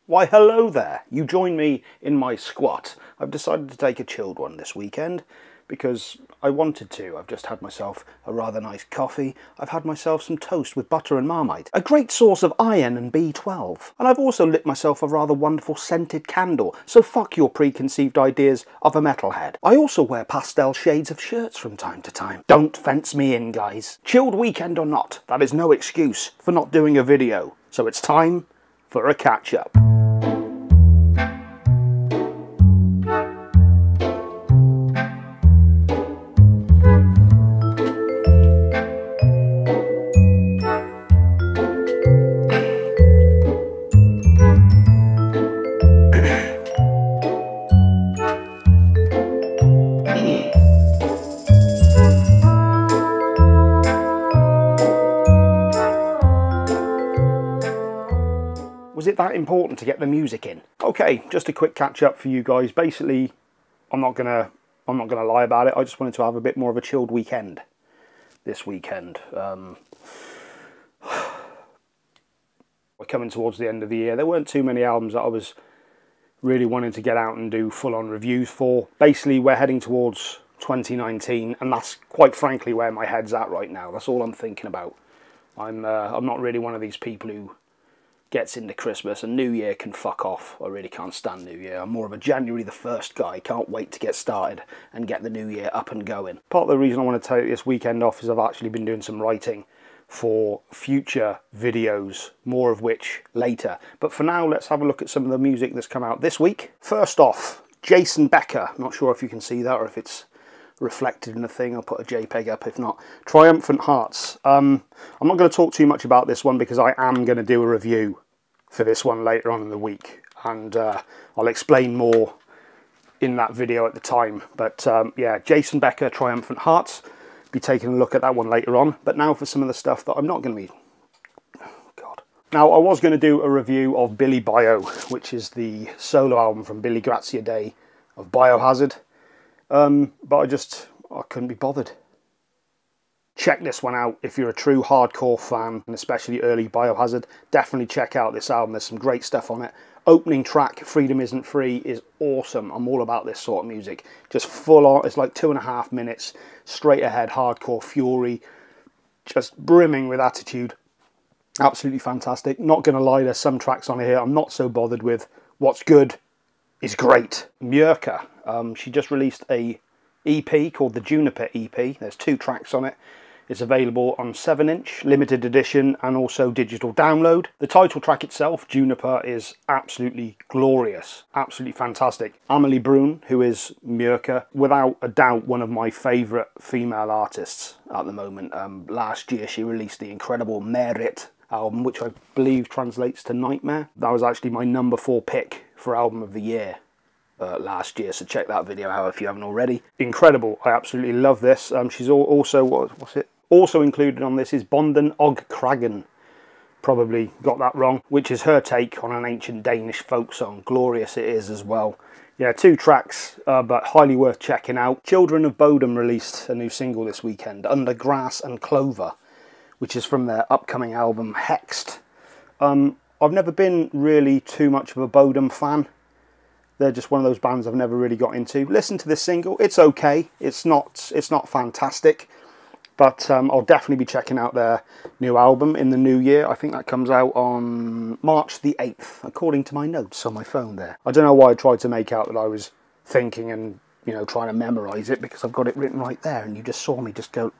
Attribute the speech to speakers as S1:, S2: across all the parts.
S1: Why hello there, you join me in my squat. I've decided to take a chilled one this weekend because I wanted to. I've just had myself a rather nice coffee. I've had myself some toast with butter and Marmite, a great source of iron and B12. And I've also lit myself a rather wonderful scented candle, so fuck your preconceived ideas of a metalhead. I also wear pastel shades of shirts from time to time. Don't fence me in, guys. Chilled weekend or not, that is no excuse for not doing a video. So it's time for a catch-up. Was it that important to get the music in? Okay, just a quick catch up for you guys. Basically, I'm not gonna lie about it. I just wanted to have a bit more of a chilled weekend this weekend. We're coming towards the end of the year. There weren't too many albums that I was really wanting to get out and do full-on reviews for. Basically, we're heading towards 2019, and that's quite frankly where my head's at right now. That's all I'm thinking about. I'm not really one of these people who gets into Christmas and New Year can fuck off. I really can't stand New Year. I'm more of a January the 1st guy. Can't wait to get started and get the New Year up and going. Part of the reason I want to take this weekend off is I've actually been doing some writing for future videos, more of which later. But for now, let's have a look at some of the music that's come out this week. First off, Jason Becker. Not sure if you can see that or if it's reflected in the thing. I'll put a JPEG up if not. Triumphant Hearts. I'm not going to talk too much about this one because I am going to do a review for this one later on in the week, and I'll explain more in that video at the time. But yeah, Jason Becker, Triumphant Hearts. Be taking a look at that one later on. But now for some of the stuff that I'm not going to be... God. Now, I was going to do a review of Billybio, which is the solo album from Billy Grazia Day of Biohazard. But I couldn't be bothered. Check this one out if you're a true hardcore fan, and especially early Biohazard. Definitely check out this album. There's some great stuff on it. Opening track, Freedom Isn't Free, is awesome. I'm all about this sort of music. Just full on. It's like 2.5 minutes, straight ahead hardcore fury, just brimming with attitude. Absolutely fantastic. Not going to lie, there's some tracks on here I'm not so bothered with. What's good is great. Mykur, she just released a EP called the Juniper EP. There's 2 tracks on it. It's available on 7-inch, limited edition, and also digital download. The title track itself, Juniper, is absolutely glorious. Absolutely fantastic. Amelie Brun, who is Mykur, without a doubt one of my favourite female artists at the moment. Last year she released the incredible Merit album, which I believe translates to Nightmare. That was actually my number 4 pick for album of the year last year, so check that video out if you haven't already. Incredible. I absolutely love this. She's also, what's it? Also included on this is Bonden Og Kragen. Probably got that wrong, which is her take on an ancient Danish folk song. Glorious it is as well. Yeah, 2 tracks, but highly worth checking out. Children of Bodom released a new single this weekend, Under Grass and Clover, which is from their upcoming album Hexed. I've never been really too much of a Bodom fan. They're just one of those bands I've never really got into. Listen to this single. It's okay. It's not fantastic. But I'll definitely be checking out their new album in the new year. I think that comes out on March the 8th, according to my notes on my phone there. I don't know why I tried to make out that I was thinking and, you know, trying to memorise it, because I've got it written right there and you just saw me just go...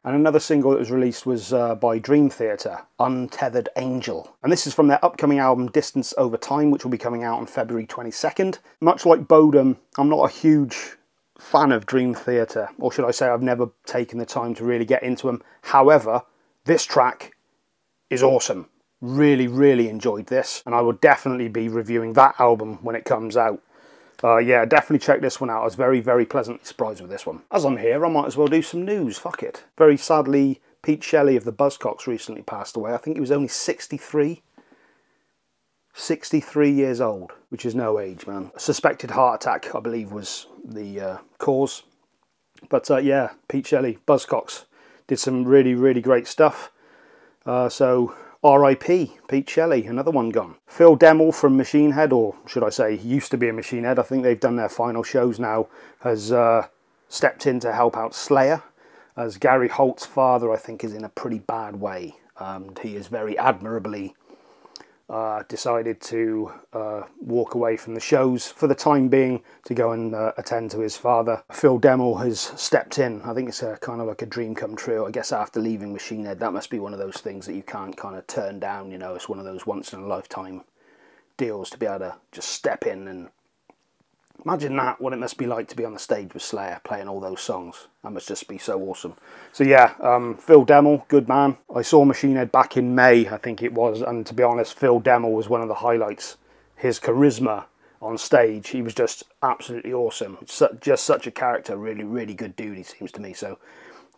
S1: And another single that was released was by Dream Theater, Untethered Angel. And this is from their upcoming album Distance Over Time, which will be coming out on February 22nd. Much like Bodom, I'm not a huge fan of Dream Theater, or should I say I've never taken the time to really get into them. However, this track is awesome. Really, really enjoyed this, and I will definitely be reviewing that album when it comes out. Yeah, definitely check this one out. I was very, very pleasantly surprised with this one. As I'm here, I might as well do some news. Fuck it. Very sadly, Pete Shelley of the Buzzcocks recently passed away. I think he was only 63. 63 years old, which is no age, man. A suspected heart attack, I believe, was the cause. But yeah, Pete Shelley, Buzzcocks, did some really, really great stuff. So R.I.P. Pete Shelley, another one gone. Phil Demmel from Machine Head, or should I say used to be a Machine Head, I think they've done their final shows now, has stepped in to help out Slayer, as Gary Holt's father I think is in a pretty bad way. He is very admirably decided to walk away from the shows for the time being to go and attend to his father. Phil Demmel has stepped in. I think it's a kind of like a dream come true. I guess after leaving Machine Head, that must be one of those things that you can't kind of turn down, you know. It's one of those once in a lifetime deals to be able to just step in and imagine that, what it must be like to be on the stage with Slayer playing all those songs. That must just be so awesome. So yeah, Phil Demmel, good man. I saw Machine Head back in May, I think it was, and to be honest, Phil Demmel was one of the highlights. His charisma on stage, he was just absolutely awesome. Just such a character, really, really good dude, he seems to me. So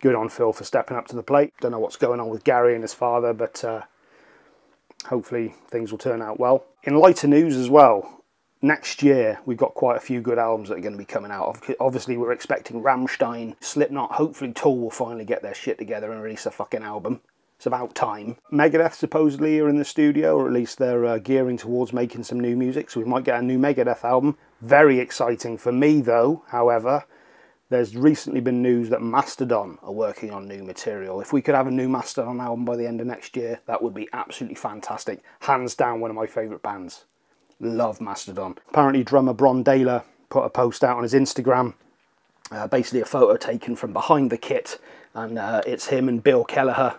S1: good on Phil for stepping up to the plate. Don't know what's going on with Gary and his father, but hopefully things will turn out well. In lighter news as well, next year we've got quite a few good albums that are going to be coming out. Obviously we're expecting Rammstein, Slipknot, hopefully Tool will finally get their shit together and release a fucking album. It's about time. Megadeth supposedly are in the studio, or at least they're gearing towards making some new music, so we might get a new Megadeth album. Very exciting for me though, however. There's recently been news that Mastodon are working on new material. If we could have a new Mastodon album by the end of next year, that would be absolutely fantastic. Hands down one of my favourite bands. Love Mastodon. Apparently drummer Bron Daler put a post out on his Instagram, basically a photo taken from behind the kit, and it's him and Bill Kelleher,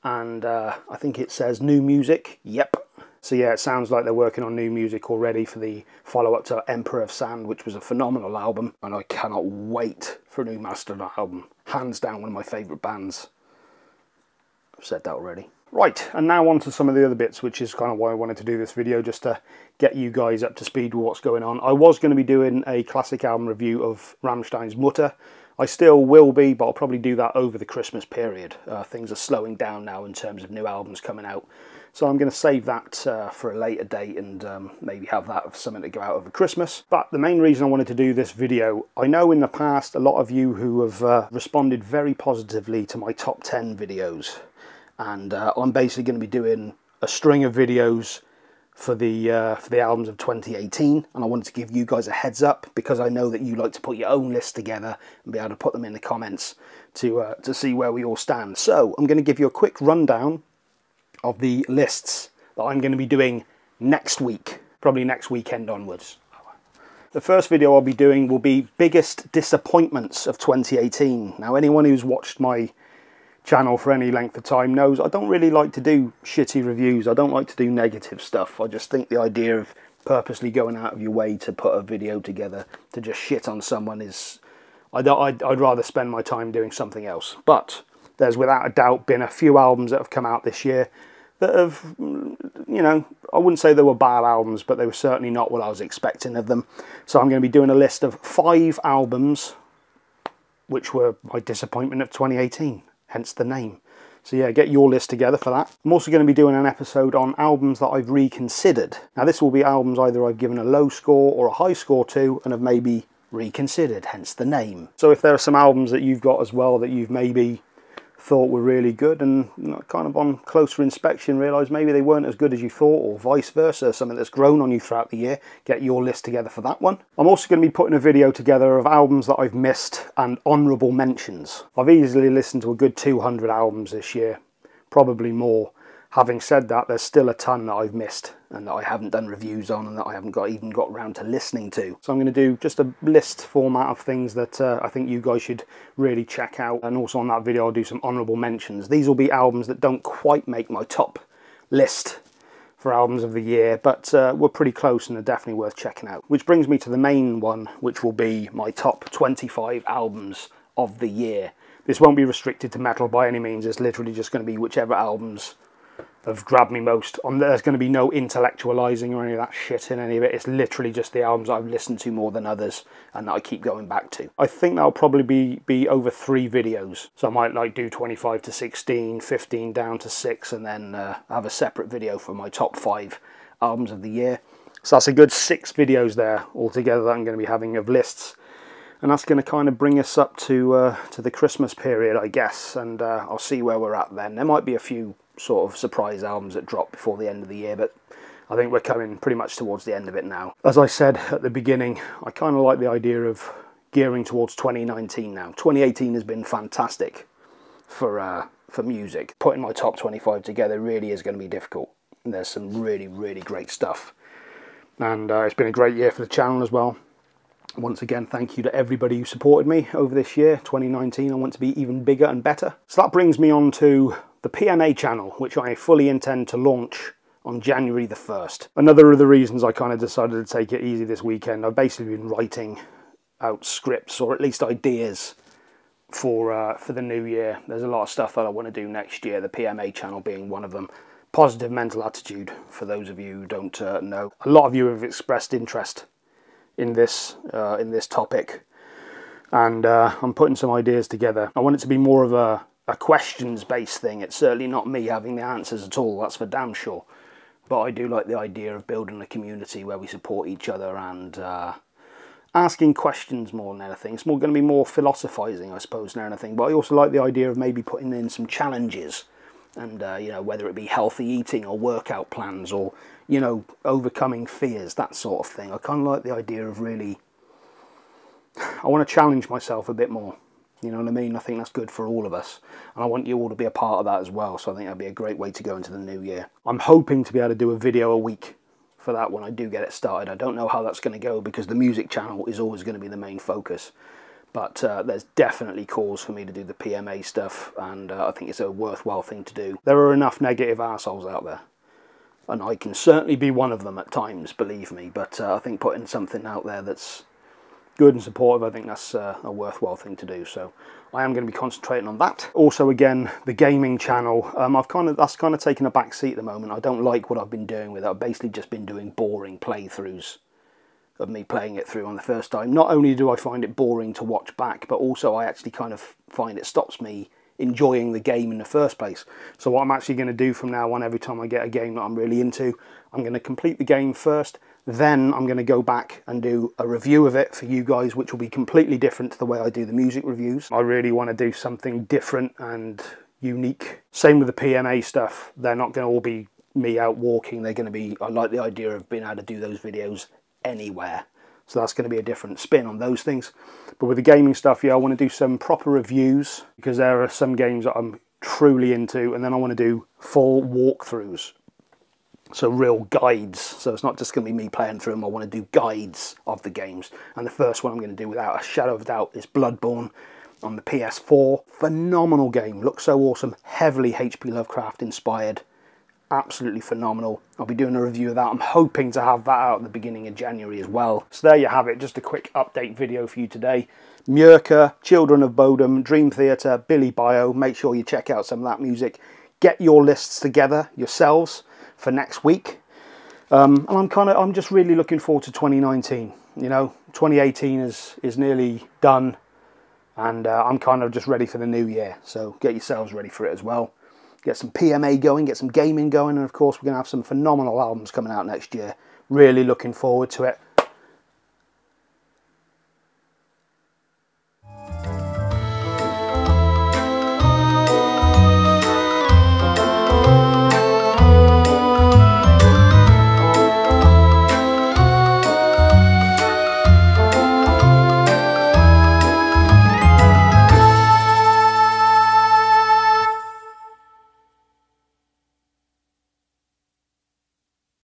S1: and I think it says new music. Yep. So yeah, it sounds like they're working on new music already for the follow-up to Emperor of Sand, which was a phenomenal album, and I cannot wait for a new Mastodon album. Hands down one of my favourite bands. I've said that already. Right, and now on to some of the other bits, which is kind of why I wanted to do this video, just to get you guys up to speed with what's going on. I was going to be doing a classic album review of Rammstein's Mutter. I still will be, but I'll probably do that over the Christmas period. Things are slowing down now in terms of new albums coming out. So I'm going to save that for a later date and maybe have that as something to go out over Christmas. But the main reason I wanted to do this video, I know in the past a lot of you who have responded very positively to my top 10 videos. And I'm basically going to be doing a string of videos for the albums of 2018, and I wanted to give you guys a heads up because I know that you like to put your own list together and be able to put them in the comments to see where we all stand. So I'm going to give you a quick rundown of the lists that I'm going to be doing next week, probably next weekend onwards. The first video I'll be doing will be biggest disappointments of 2018. Now, anyone who's watched my channel for any length of time knows I don't really like to do shitty reviews. I don't like to do negative stuff. I just think the idea of purposely going out of your way to put a video together to just shit on someone is... I'd rather spend my time doing something else. But there's without a doubt been a few albums that have come out this year that have, you know, I wouldn't say they were bad albums, but they were certainly not what I was expecting of them. So I'm going to be doing a list of 5 albums which were my disappointment of 2018. Hence the name. So yeah, get your list together for that. I'm also going to be doing an episode on albums that I've reconsidered. Now this will be albums either I've given a low score or a high score to and have maybe reconsidered, hence the name. So if there are some albums that you've got as well that you've maybe thought were really good and kind of on closer inspection realised maybe they weren't as good as you thought, or vice versa, something that's grown on you throughout the year, get your list together for that one. I'm also going to be putting a video together of albums that I've missed and honourable mentions. I've easily listened to a good 200 albums this year, probably more. Having said that, there's still a ton that I've missed and that I haven't done reviews on and that I haven't even got around to listening to. So I'm going to do just a list format of things that I think you guys should really check out. And also on that video I'll do some honourable mentions. These will be albums that don't quite make my top list for albums of the year, but we're pretty close and are definitely worth checking out. Which brings me to the main one, which will be my top 25 albums of the year. This won't be restricted to metal by any means. It's literally just going to be whichever albums have grabbed me most. There's going to be no intellectualizing or any of that shit in any of it. It's literally just the albums I've listened to more than others and that I keep going back to. I think that'll probably be over 3 videos. So I might like do 25 to 16, 15 down to 6, and then have a separate video for my top 5 albums of the year. So that's a good 6 videos there altogether that I'm going to be having of lists. And that's going to kind of bring us up to the Christmas period, I guess. And I'll see where we're at then. There might be a few sort of surprise albums that drop before the end of the year, but I think we're coming pretty much towards the end of it now. As I said at the beginning, I kind of like the idea of gearing towards 2019 now. 2018 has been fantastic for music. Putting my top 25 together really is going to be difficult. There's some really, really great stuff. And it's been a great year for the channel as well. Once again, thank you to everybody who supported me over this year. 2019, I want to be even bigger and better. So that brings me on to the PMA channel, which I fully intend to launch on January the 1st. Another of the reasons I kind of decided to take it easy this weekend, I've basically been writing out scripts, or at least ideas, for the new year. There's a lot of stuff that I want to do next year, the PMA channel being one of them. Positive mental attitude, for those of you who don't know. A lot of you have expressed interest in this topic, and I'm putting some ideas together. I want it to be more of a questions-based thing. It's certainly not me having the answers at all, that's for damn sure. But I do like the idea of building a community where we support each other and asking questions more than anything. It's going to be more philosophising, I suppose, than anything. But I also like the idea of maybe putting in some challenges, and you know, whether it be healthy eating or workout plans, or you know, overcoming fears, that sort of thing. I kind of like the idea of really, I want to challenge myself a bit more. You know what I mean? I think that's good for all of us, and I want you all to be a part of that as well. So I think that'd be a great way to go into the new year. I'm hoping to be able to do a video a week for that when I do get it started. I don't know how that's going to go, because the music channel is always going to be the main focus. But there's definitely cause for me to do the PMA stuff, and I think it's a worthwhile thing to do. There are enough negative arseholes out there, and I can certainly be one of them at times, believe me. But I think putting something out there that's good and supportive, I think that's a worthwhile thing to do. So I am going to be concentrating on that. Also, again, the gaming channel, that's kind of taken a back seat at the moment. I don't like what I've been doing with it. I've basically just been doing boring playthroughs of me playing it through on the first time. Not only do I find it boring to watch back, but also I actually kind of find it stops me enjoying the game in the first place. So what I'm actually going to do from now on, every time I get a game that I'm really into, I'm going to complete the game first, then I'm going to go back and do a review of it for you guys, which will be completely different to the way I do the music reviews. I really want to do something different and unique. Same with the PMA stuff. They're not going to all be me out walking. They're going to be, I like the idea of being able to do those videos anywhere. So that's going to be a different spin on those things. But with the gaming stuff, yeah, I want to do some proper reviews, because there are some games that I'm truly into, and then I want to do full walkthroughs. So real guides. So it's not just going to be me playing through them. I want to do guides of the games. And the first one I'm going to do, without a shadow of a doubt, is Bloodborne on the PS4. Phenomenal game. Looks so awesome. Heavily H.P. Lovecraft inspired. Absolutely phenomenal. I'll be doing a review of that. I'm hoping to have that out at the beginning of January as well. So there you have it. Just a quick update video for you today. Mykur, Children of Bodom, Dream Theater, Billybio. Make sure you check out some of that music. Get your lists together yourselves for next week. And I'm just really looking forward to 2019. You know, 2018 is nearly done, and I'm kind of just ready for the new year. So get yourselves ready for it as well. Get some PMA going, get some gaming going, and of course we're going to have some phenomenal albums coming out next year. Really looking forward to it.